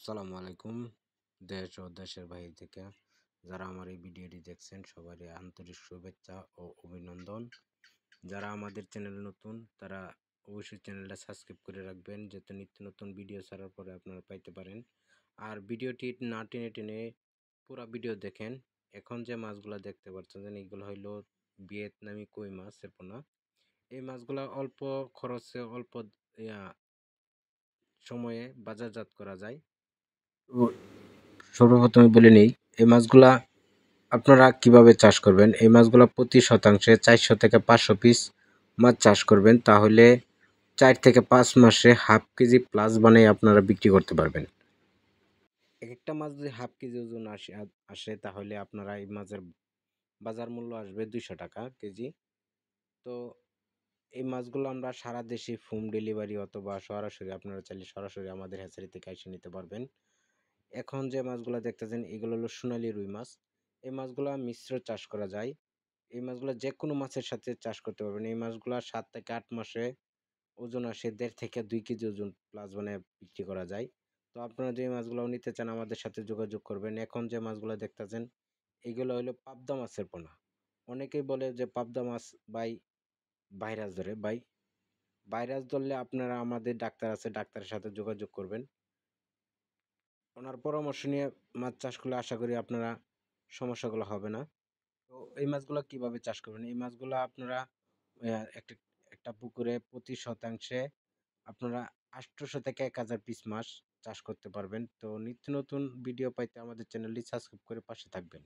আসসালামু আলাইকুম। দেশ ও দেশের বাইরে থেকে যারা আমার এই ভিডিওটি দেখছেন সবারই আন্তরিক শুভেচ্ছা ও অভিনন্দন। যারা আমাদের চ্যানেল নতুন তারা অবশ্যই চ্যানেলটা সাবস্ক্রাইব করে রাখবেন যাতে নিত্য নতুন ভিডিও ছাড়ার পরে আপনারা পাইতে পারেন। আর ভিডিওটি না টেনে টেনে পুরো ভিডিও দেখেন। এখন যে মাছগুলো দেখতে পাচ্ছেন এগুলো হইলো ভিয়েতনামি কই মাছের পোনা। এই মাছগুলা অল্প খরচে অল্প ইয়া সময়ে বাজারজাত করা যায়। তো সর্বপ্রথমে বলে নেই এই মাছগুলা আপনারা কিভাবে চাষ করবেন। এই মাছগুলা প্রতি শতাংশে 400 থেকে 500 পিস মাছ চাষ করবেন, তাহলে 4 থেকে 5 মাসে হাফ কেজি প্লাস বানিয়ে আপনারা বিক্রি করতে পারবেন। এক একটা মাছ যদি হাফ কেজি ওজন আসে তাহলে আপনারা এই মাছের বাজার মূল্য আসবে 200 টাকা কেজি। তো এই মাছগুলো আমরা সারা দেশে হোম ডেলিভারি অথবা সরাসরি আপনারা চাইলে সরাসরি আমাদের হ্যাচারি থেকে এসে নিতে পারবেন। এখন যে মাছগুলা দেখতেছেন এগুলো হলো সোনালী রুই মাছ। এই মাছগুলা মিশ্র চাষ করা যায়। এই মাছগুলা যেকোনো মাছের সাথে চাষ করতে পারবেন। এই মাছগুলা ৭ থেকে ৮ মাসে ওজন আসে ১.৫ থেকে ২ কেজি ওজন প্লাস বানায় বিক্রি করা যায়। তো আপনারা যে মাছগুলাও নিতে চান আমাদের সাথে যোগাযোগ করবেন। এখন যে মাছগুলা দেখতেছেন এগুলো হলো পাবদা মাছের পোনা। অনেকেই বলে যে পাবদা মাছ ভাই ভাইরাস ধরে। ভাইরাস ধরলে আপনারা আমাদের ডাক্তার আছে, ডাক্তারের সাথে যোগাযোগ করবেন। ওনার পরামর্শ নিয়ে মাছ চাষ করলে আশা করি আপনারা সমস্যাগুলো হবে না। তো এই মাছগুলা কিভাবে চাষ করবেন? এই মাছগুলা আপনারা একটা একটা পুকুরে প্রতি শতাংশে আপনারা ৮০০ থেকে ১,০০০ পিস মাছ চাষ করতে পারবেন। তো নিত্য নতুন ভিডিও পাইতে আমাদের চ্যানেলটি সাবস্ক্রাইব করে পাশে থাকবেন।